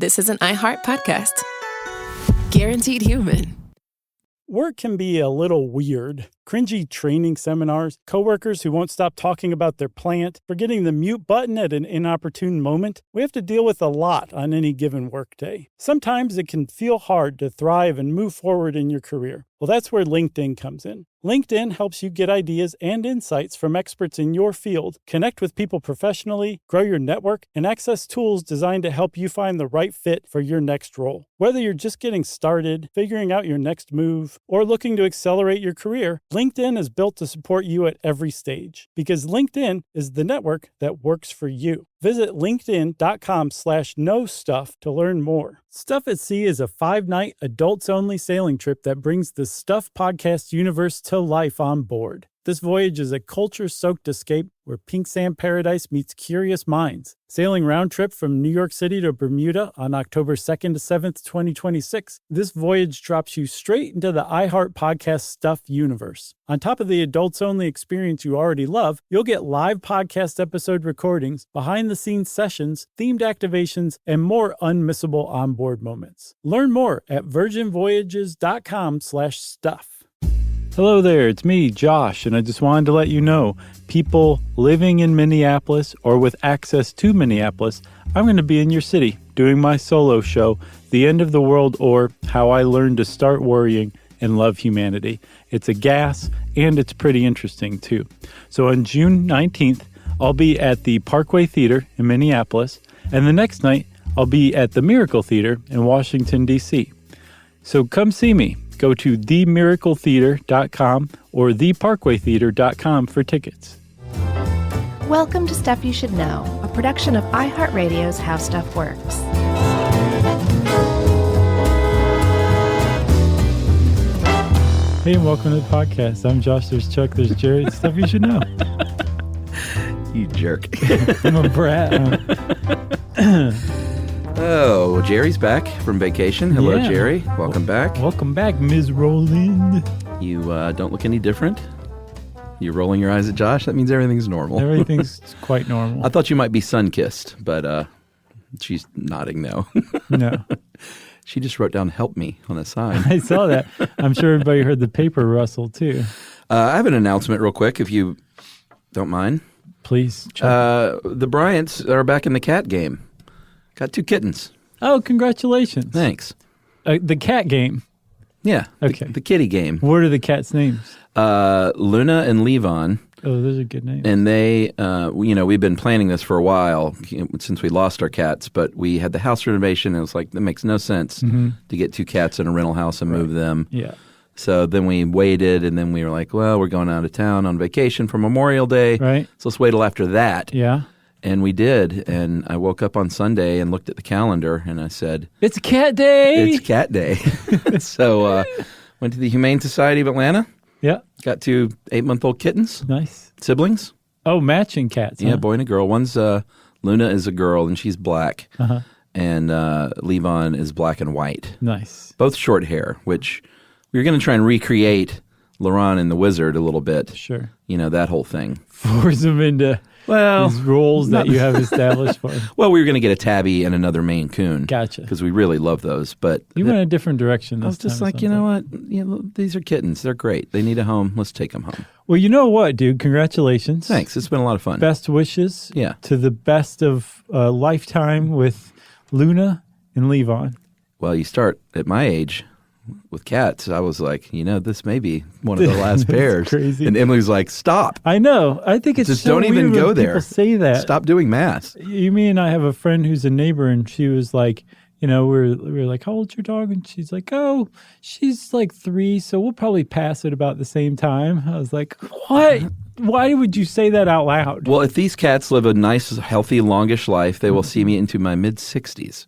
this is an iHeart podcast. Guaranteed human. Work can be a little weird. Cringy training seminars, coworkers who won't stop talking about their plant, forgetting the mute button at an inopportune moment. We have to deal with a lot on any given workday. Sometimes it can feel hard to thrive and move forward in your career. Well, that's where LinkedIn comes in. LinkedIn helps you get ideas and insights from experts in your field, connect with people professionally, grow your network, and access tools designed to help you find the right fit for your next role. Whether you're just getting started, figuring out your next move, or looking to accelerate your career, LinkedIn is built to support you at every stage because LinkedIn is the network that works for you. Visit linkedin.com/knowstuff to learn more. Stuff at Sea is a 5-night adults-only sailing trip that brings the Stuff podcast universe to life on board. This voyage is a culture-soaked escape where pink sand paradise meets curious minds. Sailing round trip from New York City to Bermuda on October 2nd to 7th, 2026, this voyage drops you straight into the iHeart Podcast Stuff universe. On top of the adults-only experience you already love, you'll get live podcast episode recordings, behind-the-scenes sessions, themed activations, and more unmissable onboard moments. Learn more at virginvoyages.com/stuff. Hello there, it's me, Josh, and I just wanted to let you know, people living in Minneapolis or with access to Minneapolis, I'm going to be in your city doing my solo show, The End of the World, or How I Learned to Start Worrying and Love Humanity. It's a gas, and it's pretty interesting, too. So on June 19th, I'll be at the Parkway Theater in Minneapolis, and the next night, I'll be at the Miracle Theater in Washington, D.C. So come see me. Go to themiracletheater.com or theparkwaytheater.com for tickets. Welcome to Stuff You Should Know, a production of iHeartRadio's How Stuff Works. Hey, and welcome to the podcast. I'm Josh, there's Chuck, there's Jerry. It's Stuff You Should Know. You jerk. I'm a brat. Oh, Jerry's back from vacation. Hello, Yeah. Jerry. Welcome back. Welcome back, Ms. Roland. You don't look any different. You're rolling your eyes at Josh. That means everything's normal. Everything's quite normal. I thought you might be sun-kissed, but she's nodding no. No. She just wrote down "help me" on a sign. I saw that. I'm sure everybody heard the paper rustle, too. I have an announcement real quick, if you don't mind. Please, Chuck. The Bryants are back in the cat game. Got 2 kittens. Oh, congratulations. Thanks. The cat game. Yeah. Okay. The kitty game. What are the cats' names? Luna and Levon. Oh, those are good names. And they, we've been planning this for a while since we lost our cats, but we had the house renovation and it was like, that makes no sense to get 2 cats in a rental house and move them. Yeah. So then we waited and then we were like, well, we're going out of town on vacation for Memorial Day. Right. So let's wait till after that. Yeah. And we did. And I woke up on Sunday and looked at the calendar and I said, It's cat day. it's cat day. So went to the Humane Society of Atlanta. Yeah. Got 2 8-month-old kittens. Nice. Siblings. Oh, matching cats. Yeah, huh? boy and a girl. One's Luna is a girl and she's black. Uh-huh. And Levon is black and white. Nice. Both short hair, which we were going to try and recreate Laurent and the Wizard a little bit. Sure. You know, that whole thing. Force them into these roles that you have established for them. Well, we were going to get a tabby and another Maine Coon. Gotcha. Because we really love those. But You went a different direction this I was just time, like, you know what? These are kittens. They're great. They need a home. Let's take them home. Well, you know what, dude? Congratulations. Thanks. It's been a lot of fun. Best wishes Yeah. to the best of lifetime with Luna and Levon. Well, you start at my age with cats. I was like, this may be one of the last pairs. Crazy. And Emily was like, stop. I know. I think it's Just so don't even weird go when there. People say that. Stop doing math. Me and I have a friend who's a neighbor, and she was like, we were like, how old's your dog? And she's like, oh, she's like 3, so we'll probably pass it about the same time. I was like, what? Why would you say that out loud? Well, if these cats live a nice, healthy, longish life, they will see me into my mid-60s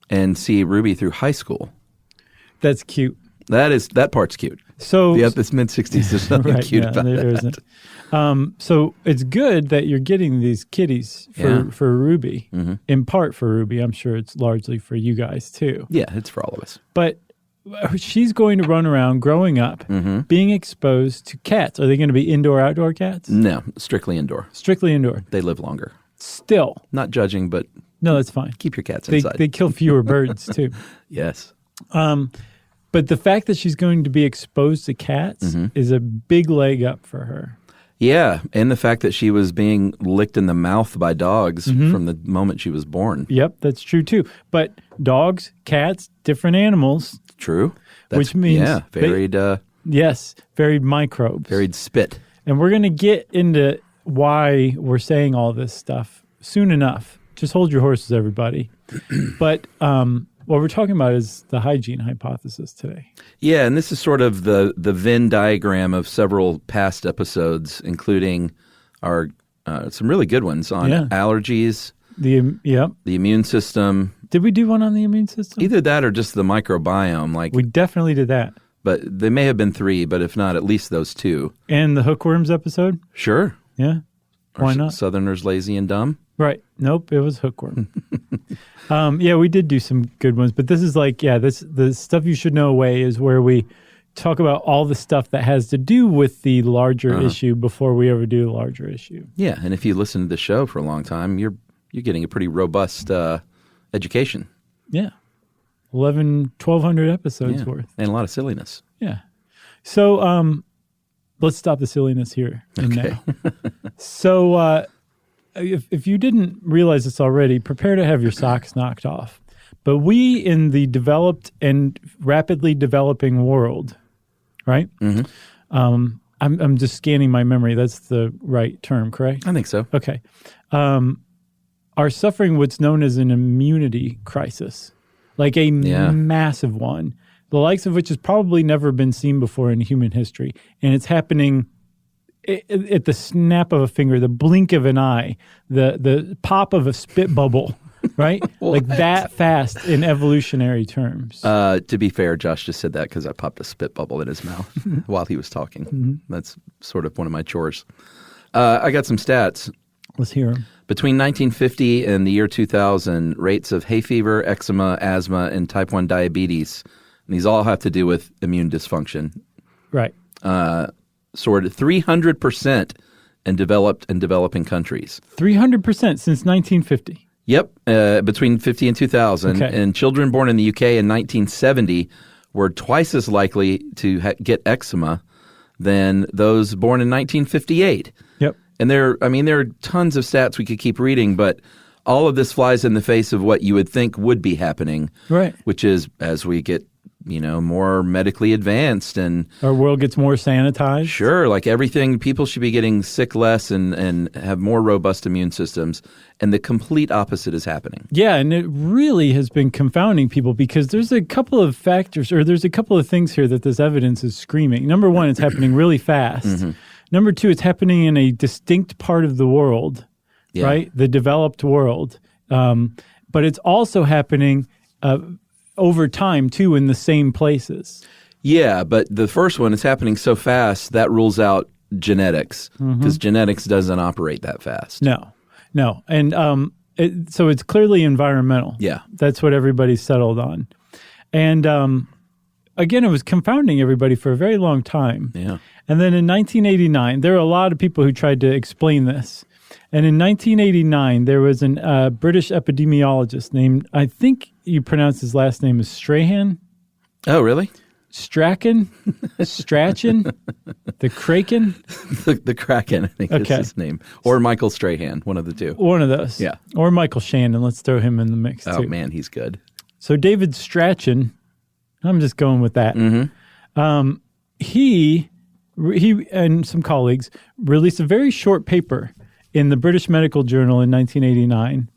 and see Ruby through high school. That's cute. That part's cute. So this mid-60s, there's nothing right, cute about there that. Isn't. So it's good that you're getting these kitties for Ruby, in part for Ruby. I'm sure it's largely for you guys too. Yeah, it's for all of us. But she's going to run around growing up, being exposed to cats. Are they going to be indoor, outdoor cats? No, strictly indoor. Strictly indoor. They live longer. Still. Not judging, but No, that's fine. Keep your cats inside. They kill fewer birds, too. Yes. But the fact that she's going to be exposed to cats is a big leg up for her. Yeah, and the fact that she was being licked in the mouth by dogs from the moment she was born. Yep, that's true, too. But dogs, cats, different animals. True. Which means... Yeah, varied... yes, varied microbes. Varied spit. And we're going to get into why we're saying all this stuff soon enough. Just hold your horses, everybody. But what we're talking about is the hygiene hypothesis today. Yeah, and this is sort of the Venn diagram of several past episodes, including our some really good ones on allergies, the immune system. Did we do one on the immune system? Either that or just the microbiome. We definitely did that. But they may have been 3, but if not, at least those 2. And the hookworms episode? Sure. Yeah. Why not? Southerners lazy and dumb? Right. Nope, it was hookworm. Yeah, we did do some good ones, but this is the stuff you should know way is where we talk about all the stuff that has to do with the larger issue before we ever do the larger issue. Yeah, and if you listen to the show for a long time, you're getting a pretty robust education. Yeah. 1,200 episodes worth. And a lot of silliness. Yeah. So let's stop the silliness here and now. So if you didn't realize this already, prepare to have your socks knocked off. But we in the developed and rapidly developing world, right? I'm just scanning my memory. That's the right term, correct? I think so. Okay. Are suffering what's known as an immunity crisis. Like a massive one, the likes of which has probably never been seen before in human history. And it's happening at the snap of a finger, the blink of an eye, the pop of a spit bubble, right? Like that fast in evolutionary terms. To be fair, Josh just said that because I popped a spit bubble in his mouth while he was talking. That's sort of one of my chores. I got some stats. Let's hear them. Between 1950 and the year 2000, rates of hay fever, eczema, asthma, and type 1 diabetes, and these all have to do with immune dysfunction, right? Soared 300% in developed and developing countries. 300% since 1950? Yep, between 50 and 2000. Okay. And children born in the UK in 1970 were twice as likely to get eczema than those born in 1958. Yep. And there are tons of stats we could keep reading, but all of this flies in the face of what you would think would be happening, right? Which is as we get, more medically advanced and our world gets more sanitized. Sure, like everything, people should be getting sick less and have more robust immune systems, and the complete opposite is happening. Yeah, and it really has been confounding people because there's a couple of factors, or there's a couple of things here that this evidence is screaming. Number one, it's happening really fast. Number two, it's happening in a distinct part of the world, right? The developed world. But it's also happening over time, too, in the same places. Yeah, but the first one is happening so fast, that rules out genetics, because genetics doesn't operate that fast. No. And so it's clearly environmental. Yeah. That's what everybody's settled on. And again, it was confounding everybody for a very long time. Yeah. And then in 1989, there were a lot of people who tried to explain this. And in 1989, there was a British epidemiologist named, I think you pronounce his last name as Strahan. Oh, really? Strachan? Strachan? The Kraken? The Kraken, I think is his name. Or Michael Strahan, one of the two. One of those. Yeah. Or Michael Shannon. Let's throw him in the mix, too. Oh, man, he's good. So David Strachan, I'm just going with that. He and some colleagues released a very short paper in the British Medical Journal in 1989.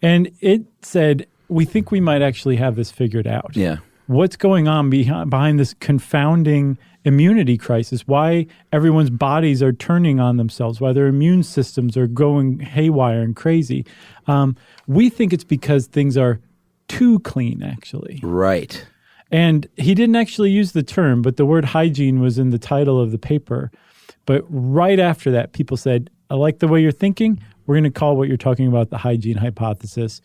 And it said, we think we might actually have this figured out. Yeah. What's going on behind this confounding immunity crisis? Why everyone's bodies are turning on themselves? Why their immune systems are going haywire and crazy? We think it's because things are too clean, actually. Right. And he didn't actually use the term, but the word hygiene was in the title of the paper. But right after that, people said, I like the way you're thinking. We're going to call what you're talking about the hygiene hypothesis.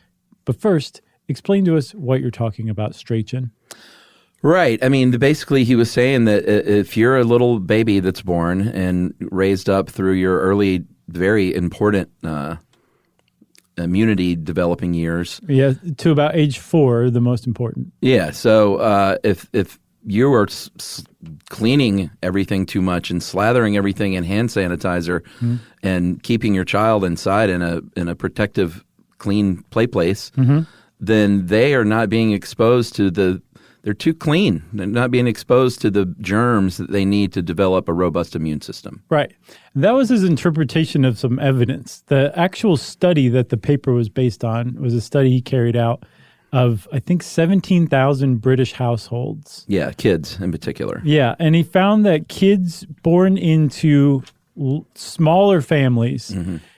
But first, explain to us what you're talking about, Strachan. Right. I mean, basically he was saying that if you're a little baby that's born and raised up through your early, very important immunity developing years. Yeah, to about age 4, the most important. Yeah, so if you are cleaning everything too much and slathering everything in hand sanitizer and keeping your child inside in a protective, clean play place, then they are not being exposed to they're too clean. They're not being exposed to the germs that they need to develop a robust immune system. Right. That was his interpretation of some evidence. The actual study that the paper was based on was a study he carried out of, I think, 17,000 British households. Yeah, kids in particular. Yeah, and he found that kids born into smaller families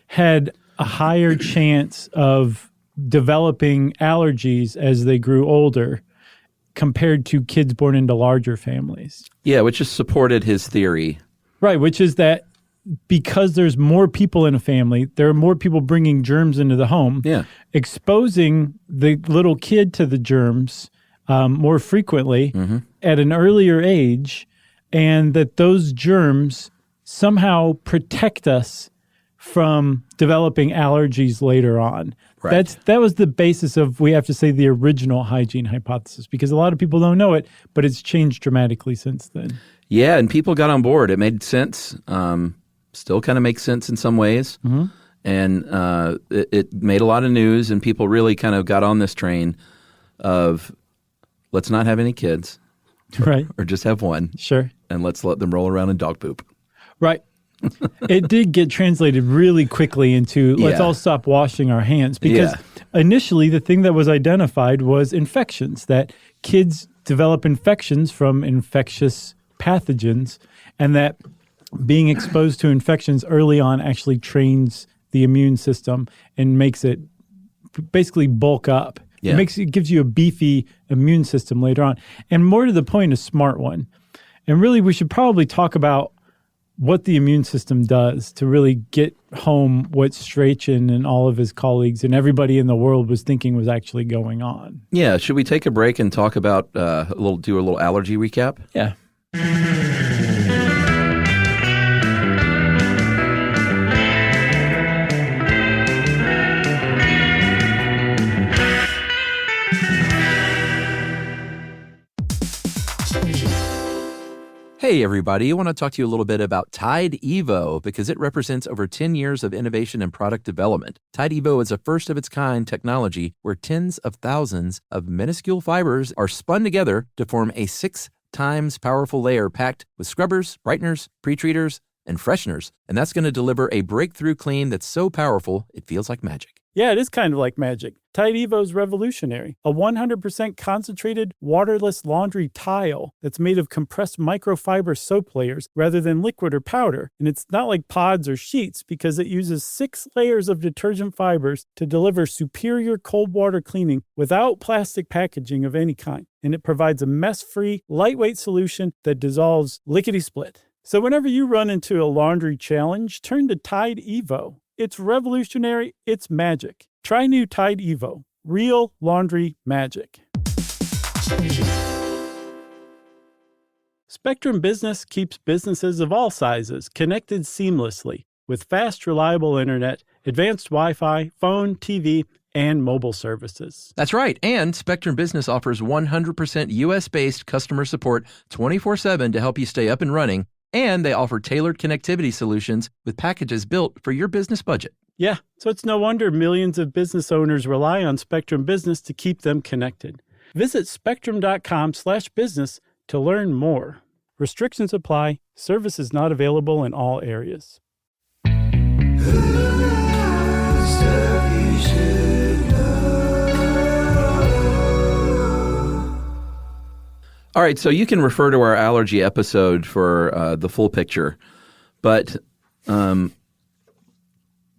had a higher chance of developing allergies as they grew older compared to kids born into larger families. Yeah, which just supported his theory. Right, which is that because there's more people in a family, there are more people bringing germs into the home, exposing the little kid to the germs more frequently at an earlier age, and that those germs somehow protect us from developing allergies later on. Right. That was the basis of, we have to say, the original hygiene hypothesis, because a lot of people don't know it, but it's changed dramatically since then. Yeah, and people got on board. It made sense. Still kind of makes sense in some ways. And it made a lot of news, and people really kind of got on this train of let's not have any kids. Right. Or just have one. Sure. And let's let them roll around in dog poop. Right. It did get translated really quickly into let's all stop washing our hands, because initially the thing that was identified was infections, that kids develop infections from infectious pathogens, and that being exposed to infections early on actually trains the immune system and makes it basically bulk up. Yeah. It gives you a beefy immune system later on. And more to the point, a smart one. And really, we should probably talk about what the immune system does to really get home what Strachan and all of his colleagues and everybody in the world was thinking was actually going on. Yeah. Should we take a break and talk about do a little allergy recap? Yeah. Hey, everybody. I want to talk to you a little bit about Tide Evo, because it represents over 10 years of innovation and product development. Tide Evo is a first-of-its-kind technology where tens of thousands of minuscule fibers are spun together to form a 6 times powerful layer packed with scrubbers, brighteners, pre-treaters, and fresheners. And that's going to deliver a breakthrough clean that's so powerful, it feels like magic. Yeah, it is kind of like magic. Tide Evo is revolutionary. A 100% concentrated, waterless laundry tile that's made of compressed microfiber soap layers rather than liquid or powder. And it's not like pods or sheets, because it uses 6 layers of detergent fibers to deliver superior cold water cleaning without plastic packaging of any kind. And it provides a mess-free, lightweight solution that dissolves lickety-split. So whenever you run into a laundry challenge, turn to Tide Evo. It's revolutionary. It's magic. Try new Tide Evo. Real laundry magic. Spectrum Business keeps businesses of all sizes connected seamlessly with fast, reliable internet, advanced Wi-Fi, phone, TV, and mobile services. That's right. And Spectrum Business offers 100% U.S.-based customer support 24/7 to help you stay up and running. And they offer tailored connectivity solutions with packages built for your business budget. Yeah, so it's no wonder millions of business owners rely on Spectrum Business to keep them connected. Visit spectrum.com/business to learn more. Restrictions apply. Service is not available in all areas. All right, so you can refer to our allergy episode for the full picture, but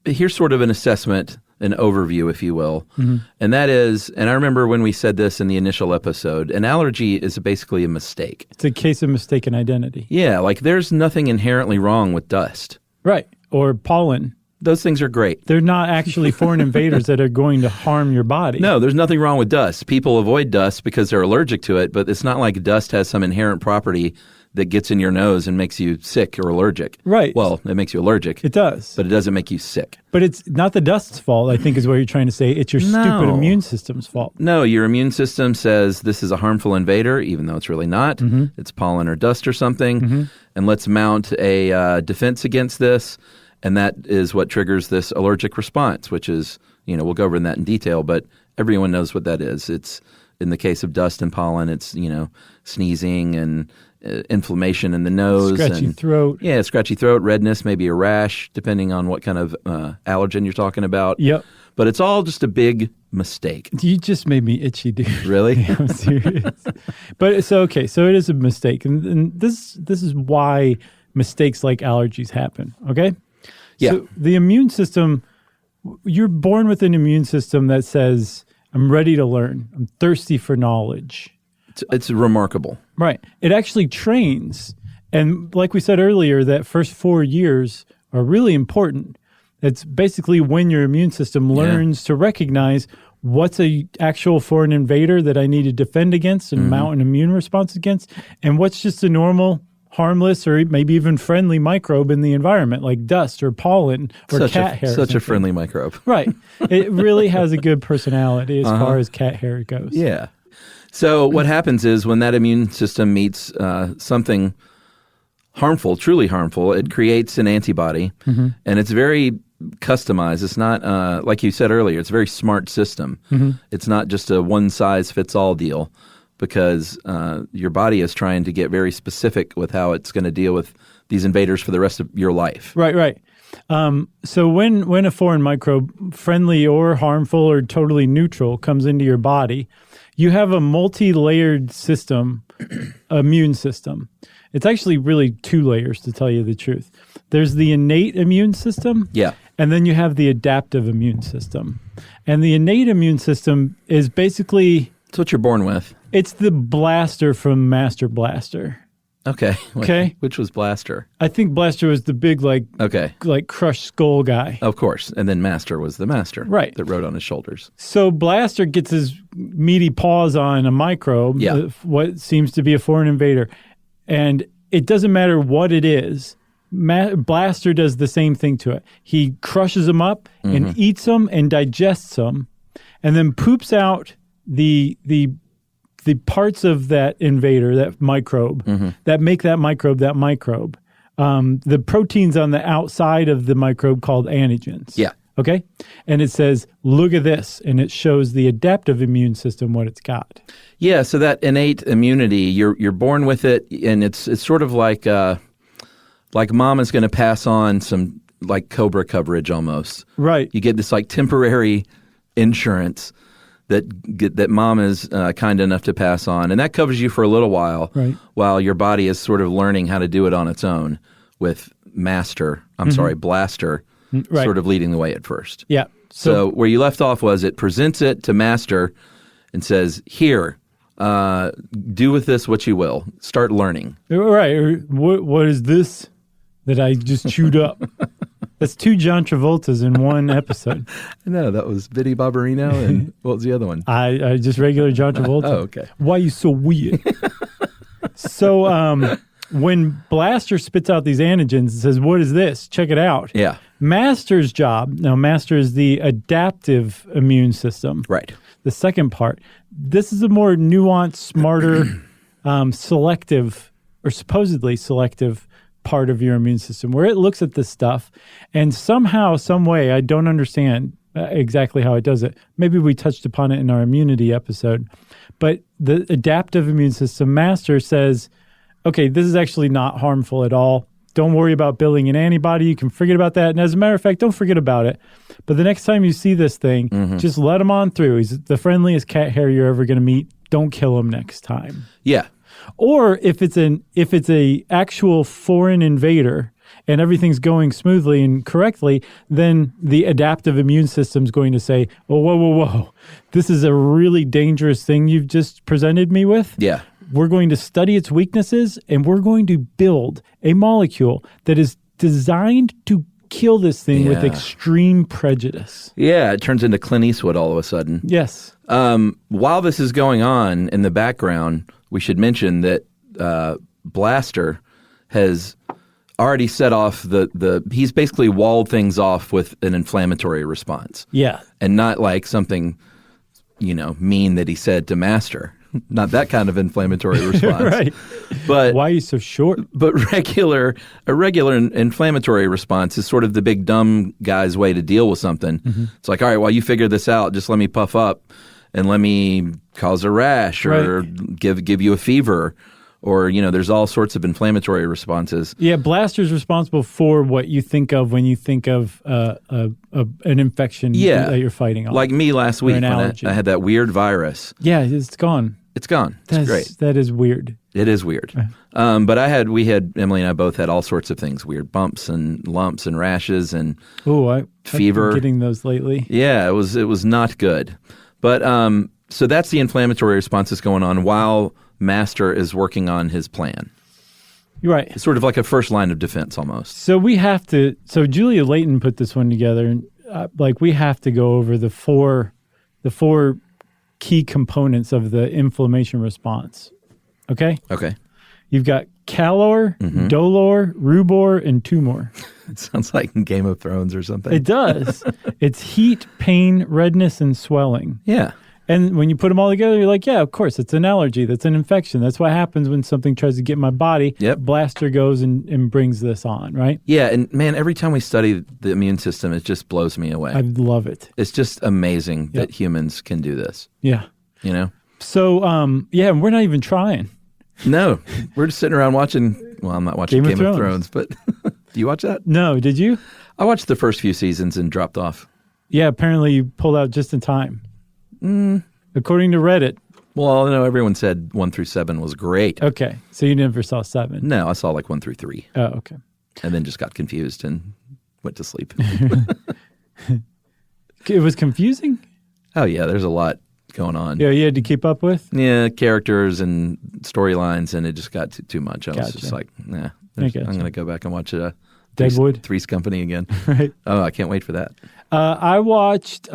here's sort of an assessment, an overview, if you will, and that is, and I remember when we said this in the initial episode, an allergy is basically a mistake. It's a case of mistaken identity. Yeah, like there's nothing inherently wrong with dust. Right, or pollen. Those things are great. They're not actually foreign invaders that are going to harm your body. No, there's nothing wrong with dust. People avoid dust because they're allergic to it, but it's not like dust has some inherent property that gets in your nose and makes you sick or allergic. Right. Well, it makes you allergic. It does. But it doesn't make you sick. But it's not the dust's fault, I think is what you're trying to say. It's your stupid immune system's fault. No, your immune system says this is a harmful invader, even though it's really not. Mm-hmm. It's pollen or dust or something. Mm-hmm. And let's mount a defense against this. And that is what triggers this allergic response, which is, we'll go over that in detail, but everyone knows what that is. It's, in the case of dust and pollen, it's, sneezing and inflammation in the nose. Scratchy throat. Yeah, scratchy throat, redness, maybe a rash, depending on what kind of allergen you're talking about. Yep. But it's all just a big mistake. You just made me itchy, dude. Really? Yeah, I'm serious. But so it is a mistake. And this is why mistakes like allergies happen, okay? Yeah. So the immune system, you're born with an immune system that says, I'm ready to learn. I'm thirsty for knowledge. It's remarkable. Right. It actually trains. And like we said earlier, that first 4 years are really important. It's basically when your immune system learns to recognize what's a actual foreign invader that I need to defend against and mount an immune response against, and what's just a normal, harmless, or maybe even friendly microbe in the environment, like dust or pollen or cat hair. Such a friendly microbe. Right. It really has a good personality as far as cat hair goes. Yeah. So what happens is when that immune system meets something harmful, truly harmful, it creates an antibody, and it's very customized. It's not, like you said earlier, it's a very smart system. It's not just a one-size-fits-all deal, because your body is trying to get very specific with how it's going to deal with these invaders for the rest of your life. Right. So when a foreign microbe, friendly or harmful or totally neutral, comes into your body, you have a multi-layered system, immune system. It's actually really 2 layers, to tell you the truth. There's the innate immune system. Yeah. And then you have the adaptive immune system. And the innate immune system is basically... It's what you're born with. It's the blaster from Master Blaster. Okay. Okay. Which was Blaster? I think Blaster was the big, like crushed skull guy. Of course. And then Master was the master. Right. That rode on his shoulders. So Blaster gets his meaty paws on a microbe, what seems to be a foreign invader. And it doesn't matter what it is. Blaster does the same thing to it. He crushes them up and eats them and digests them, and then poops out the parts of that invader, that microbe, that make that microbe that microbe. The proteins on the outside of the microbe called antigens. Yeah. Okay? And it says, look at this. And it shows the adaptive immune system what it's got. Yeah, so that innate immunity, you're born with it, and it's sort of like mom is going to pass on some like Cobra coverage almost. Right. You get this like temporary insurance that mom is kind enough to pass on, and that covers you for a little while, while your body is sort of learning how to do it on its own with Blaster, sort of leading the way at first. Yeah. So where you left off was it presents it to Master and says, here, do with this what you will. Start learning. Right. What is this that I just chewed up? That's 2 John Travoltas in one episode. No, that was Biddy Barbarino, and what was the other one? I just regular John Travolta. Oh, okay. Why are you so weird? So when Blaster spits out these antigens and says, what is this? Check it out. Yeah. Master's job, now Master is the adaptive immune system. Right. The second part. This is a more nuanced, smarter, selective, or supposedly selective part of your immune system, where it looks at this stuff and somehow, some way, I don't understand exactly how it does it. Maybe we touched upon it in our immunity episode, but the adaptive immune system, Master, says, okay, this is actually not harmful at all. Don't worry about building an antibody. You can forget about that. And as a matter of fact, don't forget about it. But the next time you see this thing, just let him on through. He's the friendliest cat hair you're ever going to meet. Don't kill him next time. Yeah. Or if it's a actual foreign invader and everything's going smoothly and correctly, then the adaptive immune system's going to say, oh, whoa. This is a really dangerous thing you've just presented me with. Yeah. We're going to study its weaknesses, and we're going to build a molecule that is designed to kill this thing with extreme prejudice. Yeah, it turns into Clint Eastwood all of a sudden. Yes. While this is going on in the background, we should mention that Blaster has already set off he's basically walled things off with an inflammatory response. Yeah. And not like something, mean that he said to Master. Not that kind of inflammatory response. Right. But why are you so short? But a regular inflammatory response is sort of the big dumb guy's way to deal with something. Mm-hmm. It's like, all right, while you figure this out, just let me puff up and let me cause a rash or give you a fever. Or, there's all sorts of inflammatory responses. Yeah, Blaster's responsible for what you think of when you think of an infection that you're fighting on. Like me last week when I had that weird virus. Yeah, it's gone. It's gone. It's great. That is weird. It is weird. But Emily and I both had all sorts of things, weird bumps and lumps and rashes and fever. I've been getting those lately. Yeah, it was not good. But so that's the inflammatory response that's going on while Master is working on his plan. You're right. It's sort of like a first line of defense almost. So so Julia Layton put this one together, and we have to go over the four key components of the inflammation response. Okay? Okay. You've got calor, dolor, rubor, and tumor. It sounds like Game of Thrones or something. It does. It's heat, pain, redness, and swelling. Yeah. And when you put them all together, you're like, yeah, of course, it's an allergy. That's an infection. That's what happens when something tries to get in my body. Yep. Blaster goes and brings this on, right? Yeah, and man, every time we study the immune system, it just blows me away. I love it. It's just amazing that humans can do this. Yeah. So, we're not even trying. No, we're just sitting around watching. Well, I'm not watching Game of Thrones, but do you watch that? No, did you? I watched the first few seasons and dropped off. Yeah, apparently you pulled out just in time. According to Reddit. Well, no, everyone said 1 through 7 was great. Okay, so you never saw 7? No, I saw 1 through 3. Oh, okay. And then just got confused and went to sleep. It was confusing? Oh, yeah, there's a lot going on. Yeah, you had to keep up with? Yeah, characters and storylines, and it just got too much. I was just like, nah, I'm going to go back and watch Deadwood? Three's Company again. Right. Oh, I can't wait for that. I watched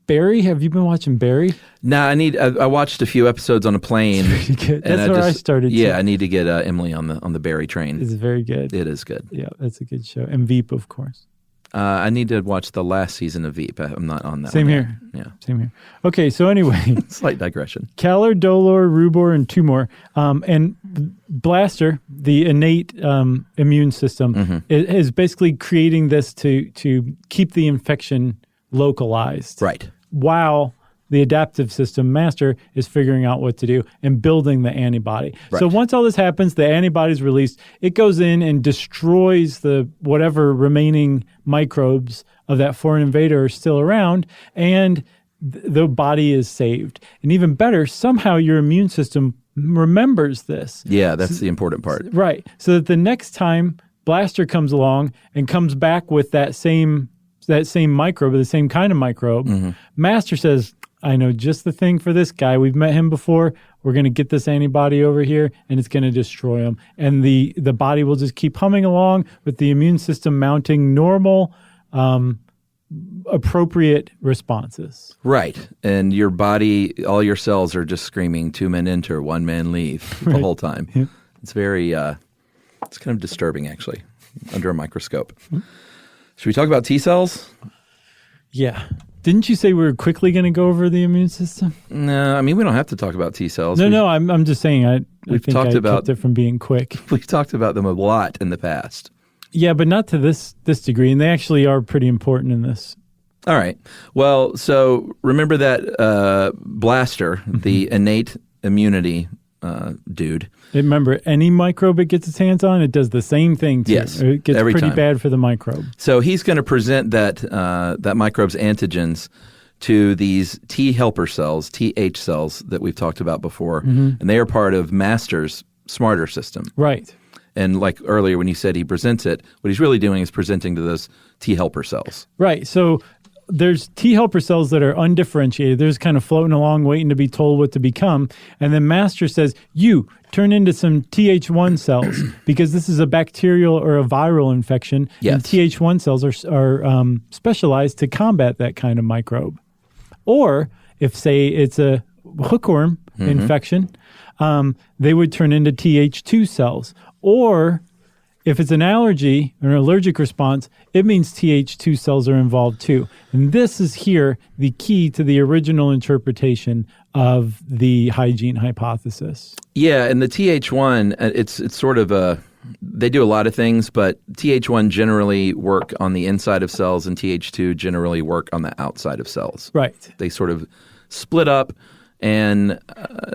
Barry. Have you been watching Barry? No, I watched a few episodes on a plane. It's pretty good. That's where I started. Yeah, I need to get Emily on the Barry train. It's very good. It is good. Yeah, that's a good show. And Veep, of course. I need to watch the last season of Veep. I'm not on that. Same one here. Yet. Yeah. Same here. Okay, so anyway. Slight digression. Calor, dolor, rubor, and tumor. And Blaster, the innate immune system, is basically creating this to keep the infection localized. Right. While the adaptive system, Master, is figuring out what to do and building the antibody. Right. So once all this happens, the antibody is released. It goes in and destroys the whatever remaining microbes of that foreign invader are still around, and the body is saved. And even better, somehow your immune system remembers this. Yeah, that's the important part. Right. So that the next time Blaster comes along and comes back with that same microbe, the same kind of microbe, Master says, I know just the thing for this guy. We've met him before. We're going to get this antibody over here, and it's going to destroy him. And the body will just keep humming along with the immune system mounting normal, appropriate responses. Right. And your body, all your cells are just screaming, 2 men enter, 1 man leave the whole time. Yep. It's very, it's kind of disturbing, actually, under a microscope. Should we talk about T cells? Yeah. Didn't you say we were quickly going to go over the immune system? No, I mean, we don't have to talk about T cells. No, I'm just saying I think I kept it from being quick. We've talked about them a lot in the past. Yeah, but not to this degree, and they actually are pretty important in this. All right. Well, so remember that Blaster, the innate immunity dude. Remember, any microbe it gets its hands on, it does the same thing too. Yes, it gets every pretty time. bad for the microbe. So he's going to present that microbe's antigens to these T helper cells, TH cells that we've talked about before, and they are part of Master's smarter system. Right. And like earlier when you said he presents it, what he's really doing is presenting to those T helper cells. Right. So there's T helper cells that are undifferentiated. They're just kind of floating along, waiting to be told what to become. And then Master says, you turn into some Th1 cells because this is a bacterial or a viral infection. Yes. And Th1 cells are specialized to combat that kind of microbe. Or if, say, it's a hookworm infection, they would turn into Th2 cells. Or if it's an allergy or an allergic response, it means Th2 cells are involved too. And this is here the key to the original interpretation of the hygiene hypothesis. Yeah, and the Th1, it's sort of they do a lot of things, but Th1 generally work on the inside of cells and Th2 generally work on the outside of cells. Right. They sort of split up and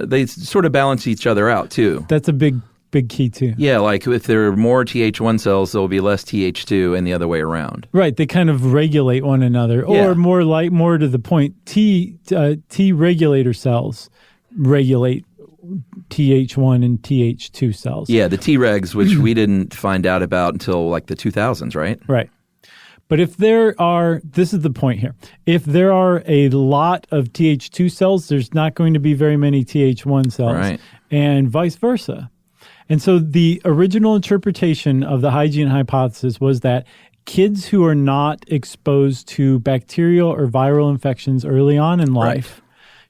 they sort of balance each other out too. That's a big key too. Yeah, like if there are more Th1 cells, there will be less Th2 and the other way around. Right, they kind of regulate one another. Or more to the point, T regulator cells regulate Th1 and Th2 cells. Yeah, the Tregs, which we didn't find out about until like the 2000s, right? Right. But if this is the point here, if there are a lot of Th2 cells, there's not going to be very many Th1 cells, right, and vice versa. And so the original interpretation of the hygiene hypothesis was that kids who are not exposed to bacterial or viral infections early on in life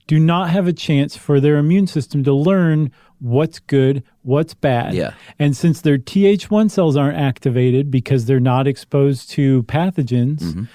do not have a chance for their immune system to learn what's good, what's bad. Yeah. And since their Th1 cells aren't activated because they're not exposed to pathogens,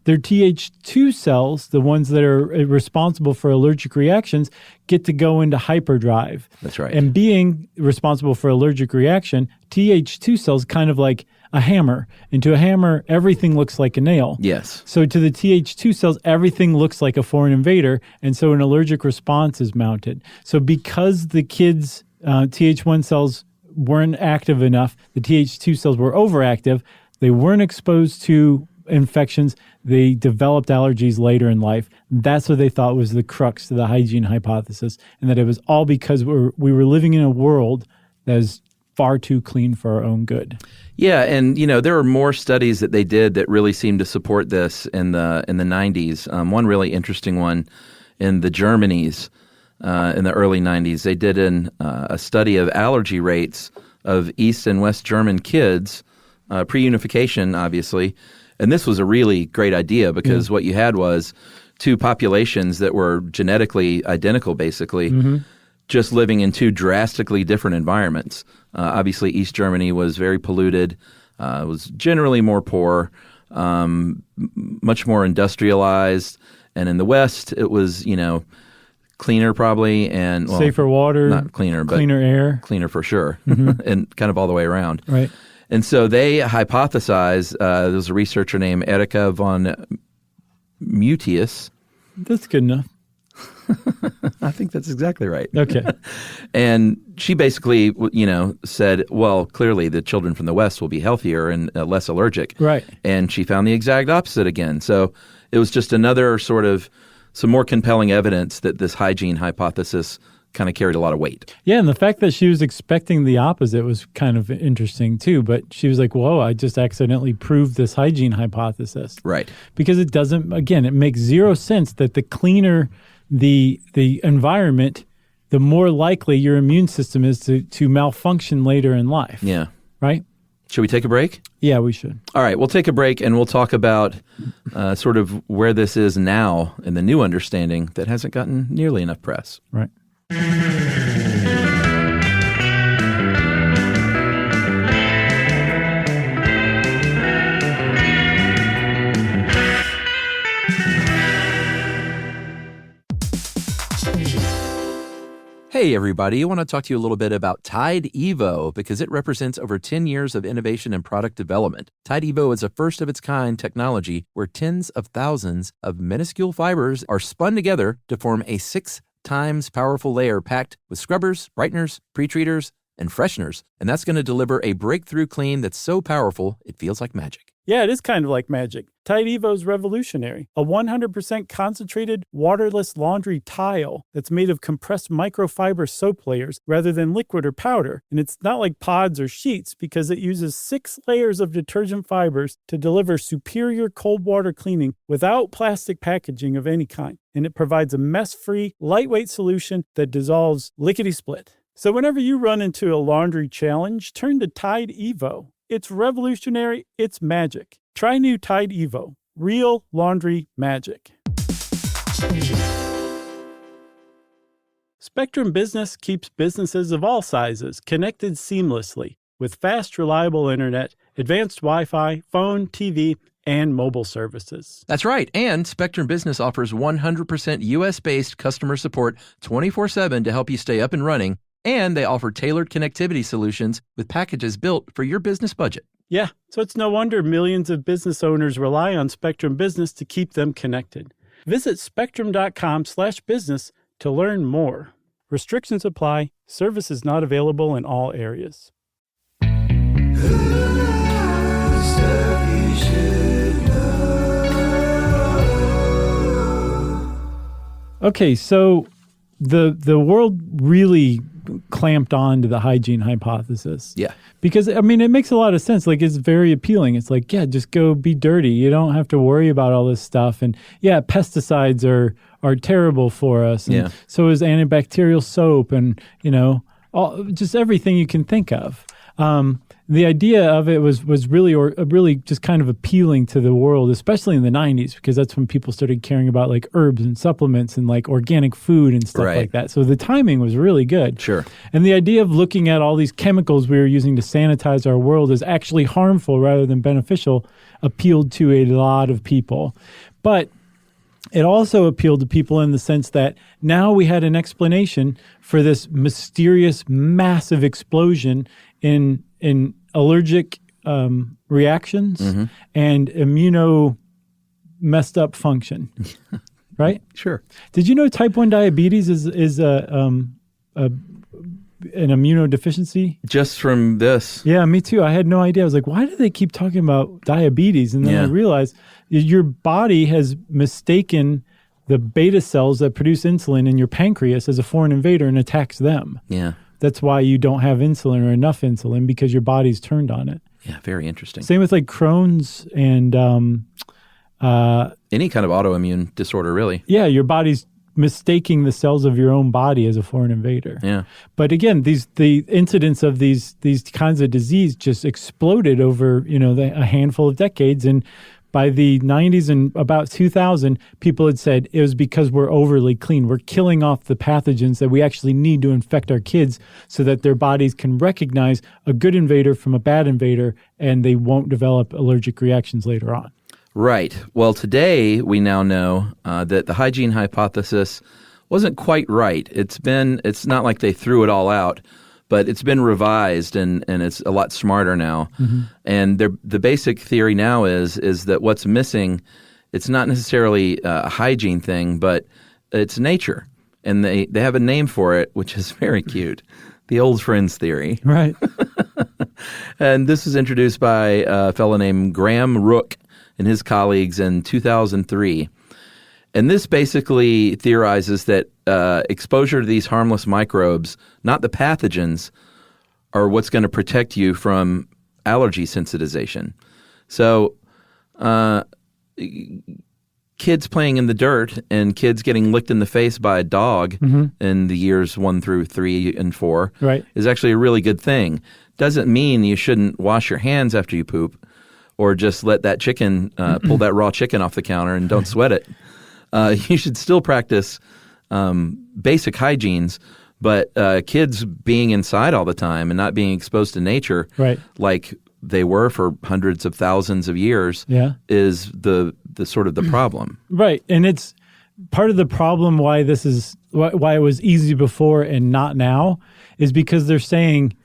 their Th2 cells, the ones that are responsible for allergic reactions, get to go into hyperdrive. That's right. And being responsible for allergic reaction, Th2 cells kind of like a hammer. And to a hammer, everything looks like a nail. Yes. So to the Th2 cells, everything looks like a foreign invader, and so an allergic response is mounted. So because the kids' Th1 cells weren't active enough, the Th2 cells were overactive, they weren't exposed to infections, they developed allergies later in life. That's what they thought was the crux to the hygiene hypothesis, and that it was all because we were living in a world that is far too clean for our own good. Yeah, and there are more studies that they did that really seem to support this in the 90s. One really interesting one in the Germanies in the early 90s. They did a study of allergy rates of East and West German kids, pre-unification, obviously. And this was a really great idea because what you had was two populations that were genetically identical, basically, just living in two drastically different environments. Obviously, East Germany was very polluted, was generally more poor, much more industrialized. And in the West, it was, cleaner probably and safer water, not cleaner, but cleaner air, cleaner for sure, and kind of all the way around. Right. And so they hypothesized. There was a researcher named Erika von Mutius. That's good enough. I think that's exactly right. Okay. And she basically, said, well, clearly the children from the West will be healthier and less allergic. Right. And she found the exact opposite again. So it was just another sort of some more compelling evidence that this hygiene hypothesis kind of carried a lot of weight. Yeah, and the fact that she was expecting the opposite was kind of interesting too. But she was like, whoa, I just accidentally proved this hygiene hypothesis. Right. Because it doesn't, again, it makes zero sense that the cleaner the environment, the more likely your immune system is to malfunction later in life. Yeah. Right? Should we take a break? Yeah, we should. All right, we'll take a break and we'll talk about sort of where this is now in the new understanding that hasn't gotten nearly enough press. Right. Hey everybody, I want to talk to you a little bit about Tide Evo because it represents over 10 years of innovation and product development. Tide Evo is a first-of-its-kind technology where tens of thousands of minuscule fibers are spun together to form a 6 times powerful layer packed with scrubbers, brighteners, pre-treaters, and fresheners. And that's going to deliver a breakthrough clean that's so powerful it feels like magic. Yeah, it is kind of like magic. Tide Evo is revolutionary. A 100% concentrated, waterless laundry tile that's made of compressed microfiber soap layers rather than liquid or powder. And it's not like pods or sheets because it uses 6 layers of detergent fibers to deliver superior cold water cleaning without plastic packaging of any kind. And it provides a mess-free, lightweight solution that dissolves lickety-split. So whenever you run into a laundry challenge, turn to Tide Evo. It's revolutionary. It's magic. Try new Tide Evo. Real laundry magic. Spectrum Business keeps businesses of all sizes connected seamlessly with fast, reliable internet, advanced Wi-Fi, phone, TV, and mobile services. That's right. And Spectrum Business offers 100% U.S.-based customer support 24/7 to help you stay up and running. And they offer tailored connectivity solutions with packages built for your business budget. Yeah, so it's no wonder millions of business owners rely on Spectrum Business to keep them connected. Visit spectrum.com/business to learn more. Restrictions apply. Services not available in all areas. Okay, so the world really clamped on to the hygiene hypothesis. Yeah. Because, I mean, it makes a lot of sense. Like, it's very appealing. It's like, yeah, just go be dirty. You don't have to worry about all this stuff. And, yeah, pesticides are terrible for us. And so is antibacterial soap and, just everything you can think of. The idea of it was really just kind of appealing to the world, especially in the 90s, because that's when people started caring about like herbs and supplements and like organic food and stuff like that. So the timing was really good. Sure. And the idea of looking at all these chemicals we were using to sanitize our world as actually harmful rather than beneficial appealed to a lot of people. But it also appealed to people in the sense that now we had an explanation for this mysterious, massive explosion in allergic reactions and immuno messed up function, right? Sure. Did you know type 1 diabetes is an immunodeficiency? Just from this. Yeah, me too. I had no idea. I was like, why do they keep talking about diabetes? And then I realized your body has mistaken the beta cells that produce insulin in your pancreas as a foreign invader and attacks them. Yeah. That's why you don't have insulin or enough insulin, because your body's turned on it. Yeah, very interesting. Same with like Crohn's and any kind of autoimmune disorder, really. Yeah, your body's mistaking the cells of your own body as a foreign invader. Yeah. But again, the incidence of these kinds of disease just exploded over a handful of decades. And by the 90s and about 2000, people had said it was because we're overly clean. We're killing off the pathogens that we actually need to infect our kids so that their bodies can recognize a good invader from a bad invader and they won't develop allergic reactions later on. Right. Well, today we now know that the hygiene hypothesis wasn't quite right. It's not like they threw it all out, but it's been revised and it's a lot smarter now. Mm-hmm. And the basic theory now is that what's missing, it's not necessarily a hygiene thing, but it's nature. And they have a name for it, which is very cute. The old friends theory. Right. And this was introduced by a fellow named Graham Rook and his colleagues in 2003. And this basically theorizes that exposure to these harmless microbes, not the pathogens, are what's going to protect you from allergy sensitization. So kids playing in the dirt and kids getting licked in the face by a dog in the years 1 through 3 and 4 is actually a really good thing. Doesn't mean you shouldn't wash your hands after you poop or just let that chicken, pull that raw chicken off the counter and don't sweat it. You should still practice basic hygienes, but kids being inside all the time and not being exposed to nature like they were for hundreds of thousands of years is the sort of the problem. Right. And it's part of the problem why it was easy before and not now is because they're saying,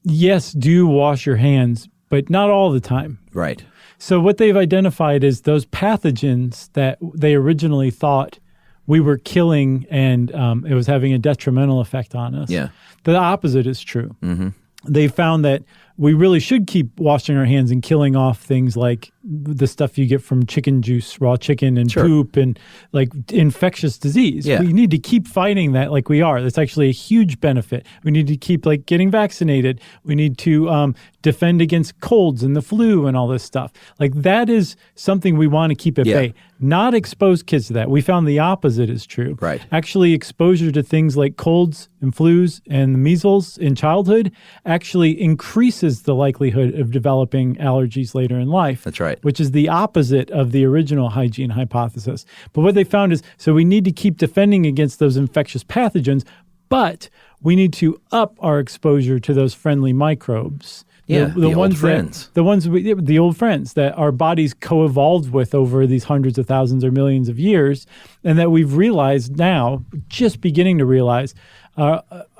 yes, do wash your hands, but not all the time. Right. So what they've identified is those pathogens that they originally thought we were killing and it was having a detrimental effect on us. Yeah. The opposite is true. Mm-hmm. They found that we really should keep washing our hands and killing off things like the stuff you get from chicken juice, raw chicken, and poop, and like infectious disease. Yeah. We need to keep fighting that like we are. That's actually a huge benefit. We need to keep like getting vaccinated. We need to defend against colds and the flu and all this stuff. Like that is something we want to keep at bay. Not expose kids to that. We found the opposite is true. Right. Actually, exposure to things like colds and flus and the measles in childhood actually increases increases the likelihood of developing allergies later in life. That's right. Which is the opposite of the original hygiene hypothesis. But what they found is, so we need to keep defending against those infectious pathogens, but we need to up our exposure to those friendly microbes. Yeah, the old friends. The old friends that our bodies co-evolved with over these hundreds of thousands or millions of years, and that we've realized now, just beginning to realize,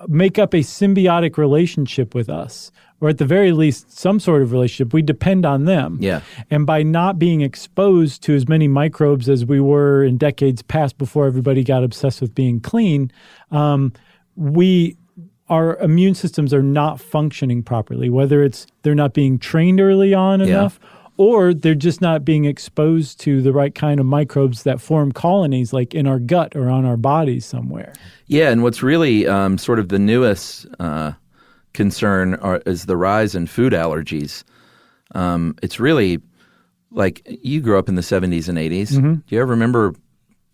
make up a symbiotic relationship with us, or at the very least, some sort of relationship. We depend on them. Yeah. And by not being exposed to as many microbes as we were in decades past before everybody got obsessed with being clean, our immune systems are not functioning properly, whether it's they're not being trained early on enough, or they're just not being exposed to the right kind of microbes that form colonies like in our gut or on our bodies somewhere. Yeah, and what's really sort of the newest concern is the rise in food allergies. It's really like you grew up in the 70s and 80s. Mm-hmm. Do you ever remember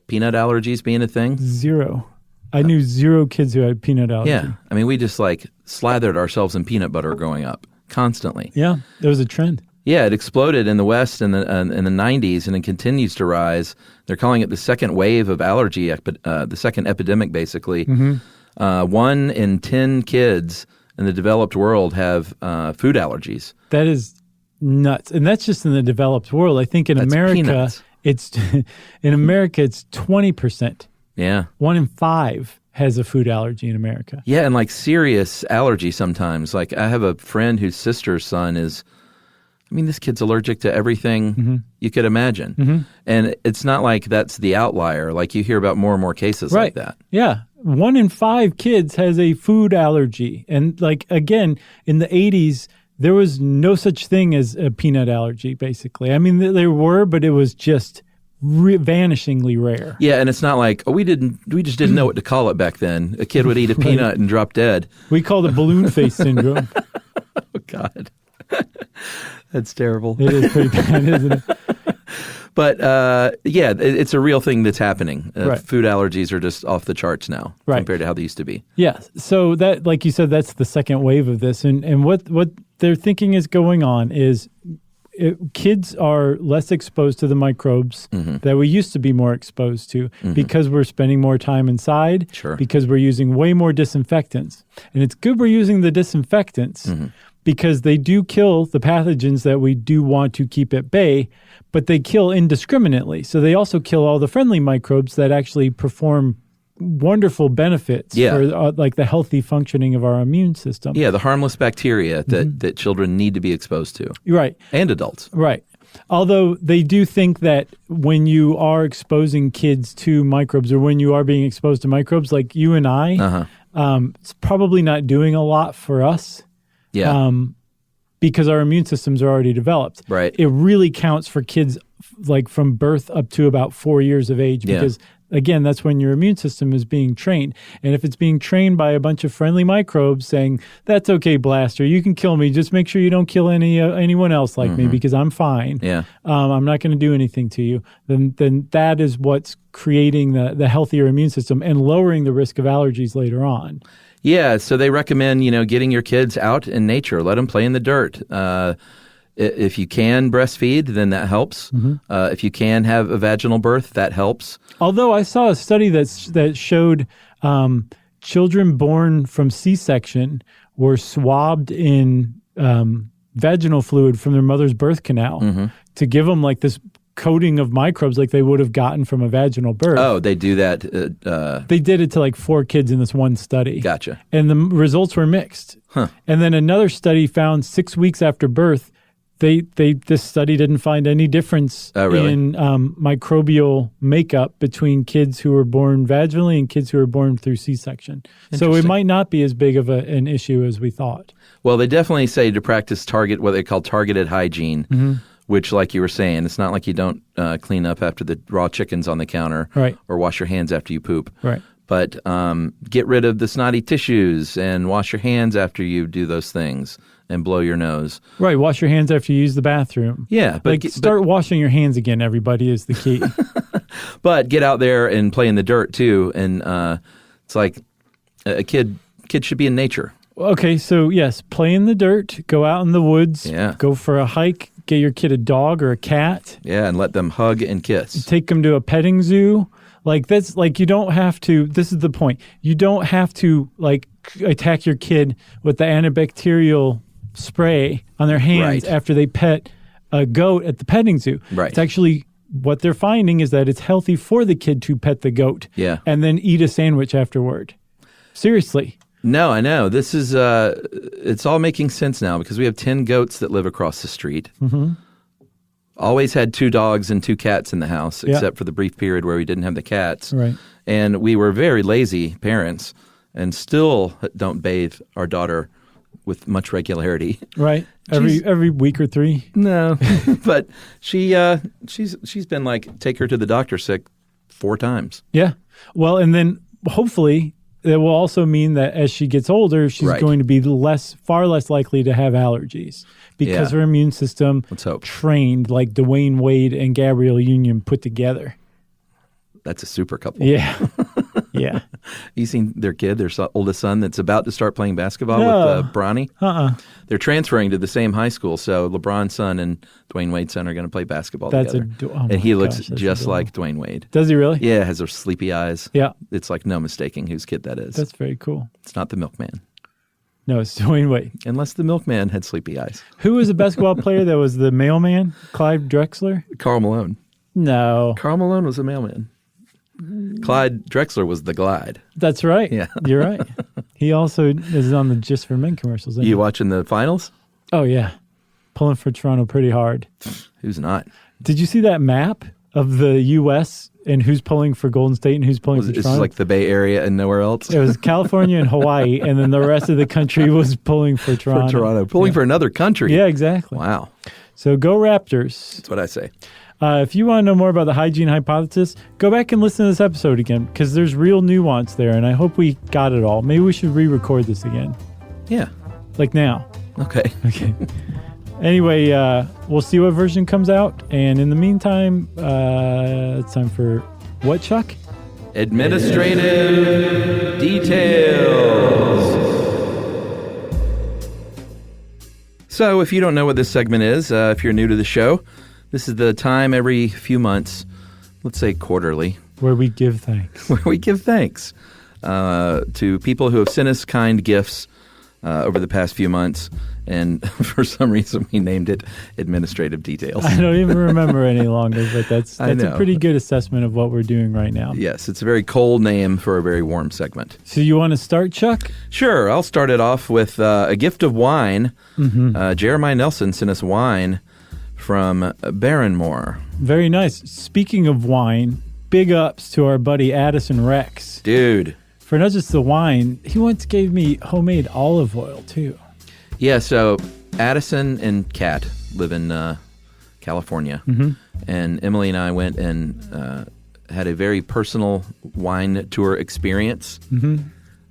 peanut allergies being a thing? Zero. I knew zero kids who had peanut allergy. Yeah. I mean, we just slathered ourselves in peanut butter growing up constantly. Yeah. There was a trend. Yeah. It exploded in the West in the 90s, and it continues to rise. They're calling it the second wave of allergy, the second epidemic, basically. Mm-hmm. 1 in 10 kids in the developed world have food allergies. That is nuts. And that's just in the developed world. I think in America, it's 20%. Yeah. 1 in 5 has a food allergy in America. Yeah, and serious allergy sometimes. I have a friend whose sister's son this kid's allergic to everything you could imagine. Mm-hmm. And it's not like that's the outlier. You hear about more and more cases like that. Yeah. 1 in 5 kids has a food allergy. And again, in the 80s, there was no such thing as a peanut allergy, basically. I mean, there were, but it was just vanishingly rare. Yeah, and it's not like, we just didn't know what to call it back then. A kid would eat a peanut and drop dead. We called it balloon face syndrome. Oh, God. That's terrible. It is pretty bad, isn't it? But, it's a real thing that's happening. Food allergies are just off the charts now compared to how they used to be. Yeah. So that, like you said, that's the second wave of this. And what they're thinking is going on is kids are less exposed to the microbes that we used to be more exposed to because we're spending more time inside, because we're using way more disinfectants. And it's good we're using the disinfectants because they do kill the pathogens that we do want to keep at bay, but they kill indiscriminately. So they also kill all the friendly microbes that actually perform wonderful benefits for the healthy functioning of our immune system. Yeah, the harmless bacteria that children need to be exposed to. Right. And adults. Right. Although they do think that when you are exposing kids to microbes or when you are being exposed to microbes like you and I, it's probably not doing a lot for us. Yeah. Because our immune systems are already developed. Right. It really counts for kids from birth up to about 4 years of age because again, that's when your immune system is being trained. And if it's being trained by a bunch of friendly microbes saying, that's okay, Blaster, you can kill me. Just make sure you don't kill anyone else like me because I'm fine. Yeah. I'm not going to do anything to you. Then that is what's creating the healthier immune system and lowering the risk of allergies later on. Yeah. So they recommend, getting your kids out in nature. Let them play in the dirt. If you can breastfeed, then that helps. If you can have a vaginal birth, that helps. Although I saw a study that showed children born from C-section were swabbed in vaginal fluid from their mother's birth canal to give them this coating of microbes like they would have gotten from a vaginal birth. Oh, they do that? They did it to 4 kids in this one study. Gotcha. And the results were mixed. Huh. And then another study found 6 weeks after birth, this study didn't find any difference in microbial makeup between kids who were born vaginally and kids who were born through C-section. So it might not be as big of an issue as we thought. Well, they definitely say to practice what they call targeted hygiene, which, like you were saying, it's not like you don't clean up after the raw chickens on the counter or wash your hands after you poop. Right. But get rid of the snotty tissues and wash your hands after you do those things. And blow your nose. Right. Wash your hands after you use the bathroom. Yeah. Start washing your hands again, everybody, is the key. But get out there and play in the dirt, too. And it's like a kid should be in nature. Okay, so yes, play in the dirt, go out in the woods, go for a hike, get your kid a dog or a cat. Yeah, and let them hug and kiss. Take them to a petting zoo. Like that's like you don't have to. This is the point. You don't have to like attack your kid with the antibacterial spray on their hands after they pet a goat at the petting zoo. Right. It's actually what they're finding is that it's healthy for the kid to pet the goat. Yeah. And then eat a sandwich afterward. Seriously. No, I know. This is, it's all making sense now because we have 10 goats that live across the street. Mm-hmm. Always had 2 dogs and 2 cats in the house, except for the brief period where we didn't have the cats. Right. And we were very lazy parents and still don't bathe our daughter with much regularity. Right. Every week or 3. No. But she's been like, take her to the doctor sick 4 times. Yeah. Well, and then hopefully it will also mean that as she gets older, she's going to be far less likely to have allergies because her immune system trained like Dwayne Wade and Gabrielle Union put together. That's a super couple. Yeah. Yeah. You seen their kid, their oldest son that's about to start playing basketball with Bronny? They're transferring to the same high school, so LeBron's son and Dwayne Wade's son are going to play basketball together. And he looks just like Dwayne Wade. Does he really? Yeah, has those sleepy eyes. Yeah. It's like no mistaking whose kid that is. That's very cool. It's not the milkman. No, it's Dwayne Wade. Unless the milkman had sleepy eyes. Who was a basketball player that was the mailman? Clyde Drexler? Karl Malone. No. Karl Malone was a mailman. Clyde Drexler was the Glide. That's right. Yeah. You're right. He also is on the Just for Men commercials. You watching the finals? Oh, yeah. Pulling for Toronto pretty hard. Who's not? Did you see that map of the U.S. and who's pulling for Golden State and who's pulling for Toronto? It's like the Bay Area and nowhere else? It was California and Hawaii, and then the rest of the country was pulling for Toronto. For Toronto. Pulling for another country. Yeah, exactly. Wow. So go Raptors. That's what I say. If you want to know more about the hygiene hypothesis, go back and listen to this episode again because there's real nuance there, and I hope we got it all. Maybe we should re-record this again. Yeah. Like now. Okay. Anyway, we'll see what version comes out, and in the meantime, it's time for what, Chuck? Administrative details. So if you don't know what this segment is, if you're new to the show, this is the time every few months, let's say quarterly, where we give thanks. To people who have sent us kind gifts over the past few months. And for some reason, we named it Administrative Details. I don't even remember any longer, but that's a pretty good assessment of what we're doing right now. Yes, it's a very cold name for a very warm segment. So you want to start, Chuck? Sure. I'll start it off with a gift of wine. Mm-hmm. Jeremiah Nelson sent us wine from Barronmore. Very nice. Speaking of wine, big ups to our buddy Addison Rex. Dude. For not just the wine, he once gave me homemade olive oil, too. Yeah, so Addison and Kat live in California. Mm-hmm. And Emily and I went and had a very personal wine tour experience. Mm-hmm.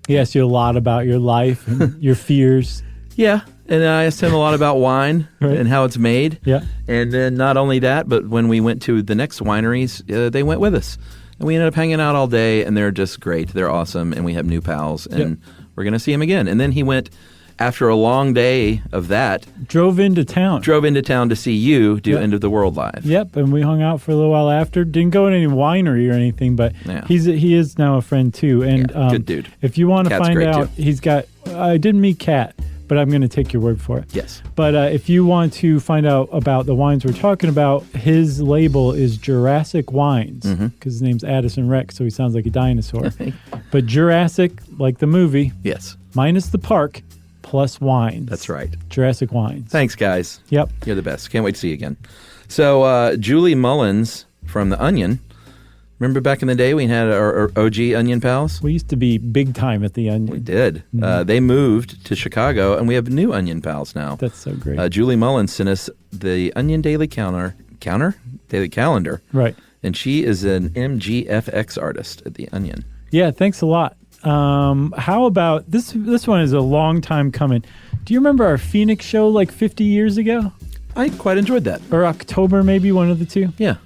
He asked you a lot about your life and your fears. Yeah. And I asked him a lot about wine and how it's made. Yeah. And then not only that, but when we went to the next wineries, they went with us. And we ended up hanging out all day, and they're just great. They're awesome, and we have new pals, and we're going to see him again. And then he went, after a long day of that, drove into town to see you do End of the World live. Yep, and we hung out for a little while after. Didn't go in any winery or anything, but he is now a friend too. And good dude. If you want to Kat's find out, too. he's got. I didn't meet Kat, but I'm going to take your word for it. Yes. But if you want to find out about the wines we're talking about, his label is Jurassic Wines because his name's Addison Rex, so he sounds like a dinosaur. But Jurassic, like the movie, yes, minus the park, plus wines. That's right. Jurassic Wines. Thanks, guys. Yep. You're the best. Can't wait to see you again. So Julie Mullins from The Onion. Remember back in the day we had our OG Onion pals? We used to be big time at The Onion. We did. Mm-hmm. They moved to Chicago, and we have new Onion pals now. That's so great. Julie Mullins sent us the Onion Daily Daily Calendar. Right. And she is an MGFX artist at The Onion. Yeah, thanks a lot. How about this? This one is a long time coming. Do you remember our Phoenix show like 50 years ago? I quite enjoyed that. Or October, maybe, one of the two? Yeah.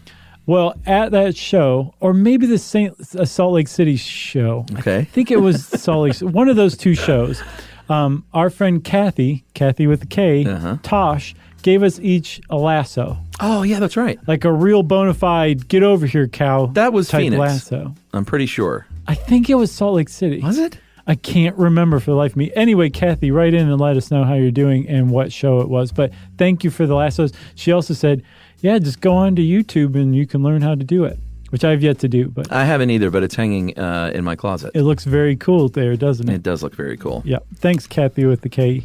Well, at that show, or maybe the Salt Lake City show. Okay. I think it was Salt Lake. One of those two shows. Our friend Kathy with a K, Tosh, gave us each a lasso. Oh, yeah, that's right. Like a real bona fide, get over here, cow. That was type Phoenix. Lasso. I'm pretty sure. I think it was Salt Lake City. Was it? I can't remember for the life of me. Anyway, Kathy, write in and let us know how you're doing and what show it was. But thank you for the lassos. She also said, yeah, just go on to YouTube and you can learn how to do it, which I've yet to do. But I haven't either, but it's hanging in my closet. It looks very cool there, doesn't it? It does look very cool. Yeah. Thanks, Kathy with the K.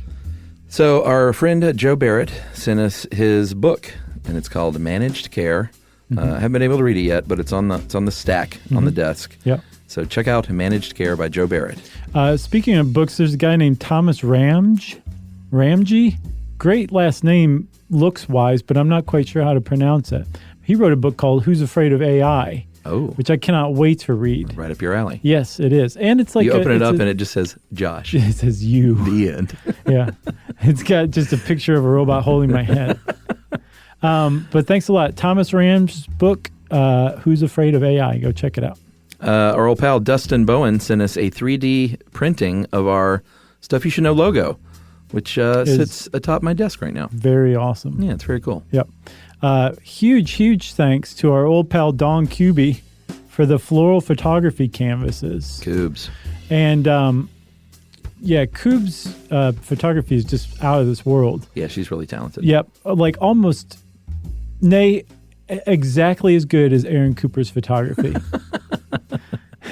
So our friend Joe Barrett sent us his book, and it's called Managed Care. I haven't been able to read it yet, but it's on the stack on the desk. Yeah. So check out Managed Care by Joe Barrett. Speaking of books, there's a guy named Thomas Ramji. Great last name looks-wise, but I'm not quite sure how to pronounce it. He wrote a book called Who's Afraid of AI? Oh. Which I cannot wait to read. Right up your alley. Yes, it is. And it's like... You open it up and it just says, Josh. It says you. The end. Yeah. It's got just a picture of a robot holding my head. But thanks a lot. Thomas Ram's book, Who's Afraid of AI? Go check it out. Our old pal Dustin Bowen sent us a 3D printing of our Stuff You Should Know logo, which sits atop my desk right now. Very awesome. Yeah, it's very cool. Yep. Huge thanks to our old pal Don Kuby for the floral photography canvases. Coobs. And Coob's photography is just out of this world. Yeah, she's really talented. Yep. Like almost, exactly as good as Aaron Cooper's photography.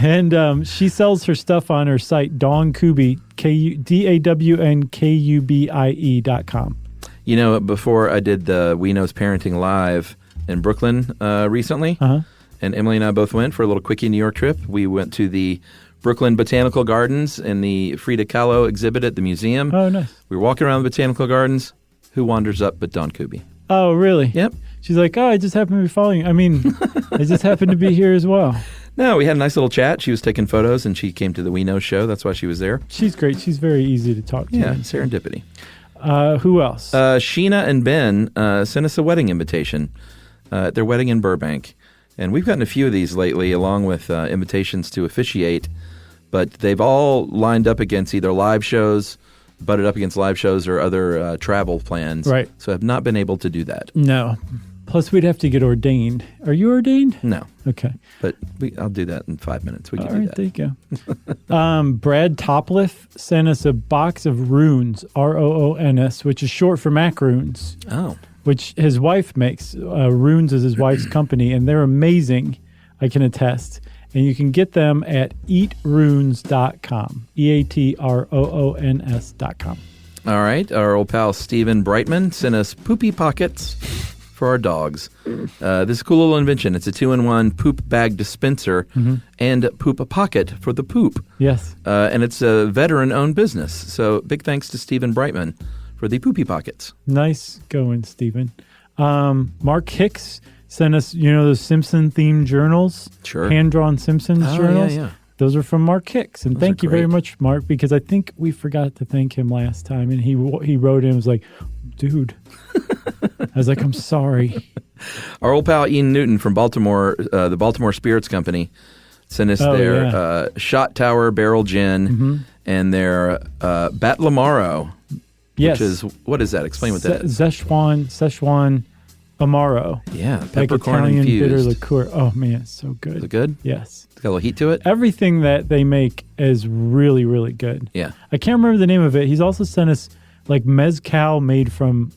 And she sells her stuff on her site, Dawn Kuby, DAWNKUBIE.com. You know, before I did the We Knows Parenting Live in Brooklyn recently, and Emily and I both went for a little quickie New York trip. We went to the Brooklyn Botanical Gardens and the Frida Kahlo exhibit at the museum. Oh, nice. We were walking around the Botanical Gardens. Who wanders up but Dawn Kuby? Oh, really? Yep. She's like, I just happened to be following. I mean, I just happened to be here as well. No, we had a nice little chat. She was taking photos, and she came to the We Know show. That's why she was there. She's great. She's very easy to talk to. Yeah, serendipity. Who else? Sheena and Ben sent us a wedding invitation at their wedding in Burbank. And we've gotten a few of these lately, along with invitations to officiate. But they've all lined up against either live shows, butted up against live shows, or other travel plans. Right. So I've not been able to do that. No. Plus, we'd have to get ordained. Are you ordained? No. Okay. But I'll do that in 5 minutes. We can do that. There you go. Brad Topliff sent us a box of runes, ROONS, which is short for macaroons. Oh. Which his wife makes. Runes is his wife's company, and they're amazing, I can attest. And you can get them at eatrunes.com, EATROONS.com. All right. Our old pal Stephen Brightman sent us poopy pockets for our dogs. This is a cool little invention. It's a 2-in-1 poop bag dispenser and poop pocket for the poop. Yes. And it's a veteran-owned business. So big thanks to Stephen Brightman for the poopy pockets. Nice going, Stephen. Mark Hicks sent us, those Simpson-themed journals. Sure. Hand-drawn Simpsons journals. Yeah. Those are from Mark Hicks. And thank you very great. much, Mark, because I think we forgot to thank him last time. And he wrote in and was like, dude. I was like, I'm sorry. Our old pal Ian Newton from Baltimore, the Baltimore Spirits Company, sent us their Shot Tower Barrel Gin and their Batlamaro. Yes. Which is, what is that? Explain what that is. Szechuan Amaro. Yeah, like peppercorn Italian infused. bitter liqueur. Oh, man, it's so good. Is it good? Yes. It's got a little heat to it? Everything that they make is really, really good. Yeah. I can't remember the name of it. He's also sent us like mezcal made from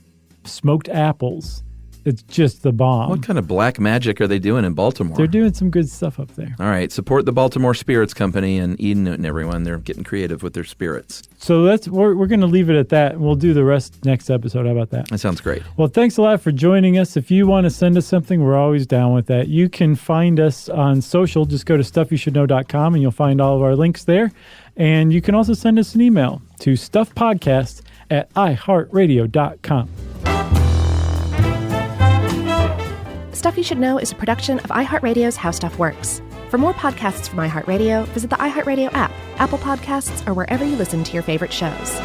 smoked apples. It's just the bomb. What kind of black magic are they doing in Baltimore? They're doing some good stuff up there. All right. Support the Baltimore Spirits Company and Ian Newton, everyone. They're getting creative with their spirits. So we're going to leave it at that. We'll do the rest next episode. How about that? That sounds great. Well, thanks a lot for joining us. If you want to send us something, we're always down with that. You can find us on social. Just go to stuffyoushouldknow.com and you'll find all of our links there. And you can also send us an email to stuffpodcast@iheartradio.com. Stuff You Should Know is a production of iHeartRadio's How Stuff Works. For more podcasts from iHeartRadio, visit the iHeartRadio app, Apple Podcasts, or wherever you listen to your favorite shows.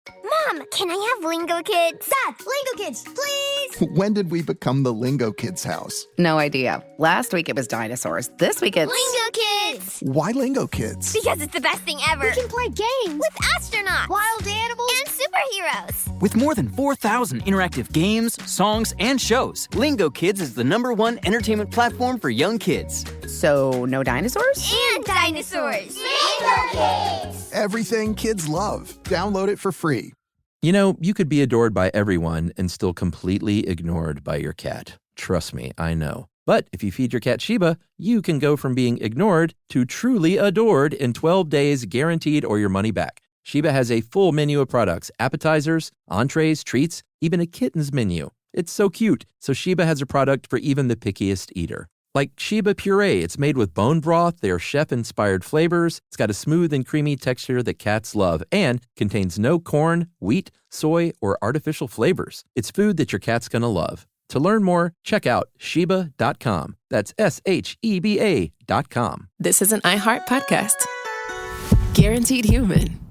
Mom, can Can I have Lingo Kids? Dad, Lingo Kids, please! When did we become the Lingo Kids house? No idea. Last week it was dinosaurs. This week it's... Lingo Kids! Why Lingo Kids? Because it's the best thing ever. We can play games with astronauts, wild animals, and superheroes. With more than 4,000 interactive games, songs, and shows, Lingo Kids is the #1 entertainment platform for young kids. So, no dinosaurs? And dinosaurs. Lingo Kids! Everything kids love. Download it for free. You know, you could be adored by everyone and still completely ignored by your cat. Trust me, I know. But if you feed your cat Sheba, you can go from being ignored to truly adored in 12 days, guaranteed, or your money back. Sheba has a full menu of products, appetizers, entrees, treats, even a kitten's menu. It's so cute. So Sheba has a product for even the pickiest eater. Like Sheba Puree, it's made with bone broth, their chef-inspired flavors. It's got a smooth and creamy texture that cats love and contains no corn, wheat, soy, or artificial flavors. It's food that your cat's gonna love. To learn more, check out Sheba.com. That's SHEBA.com. This is an iHeart podcast. Guaranteed human.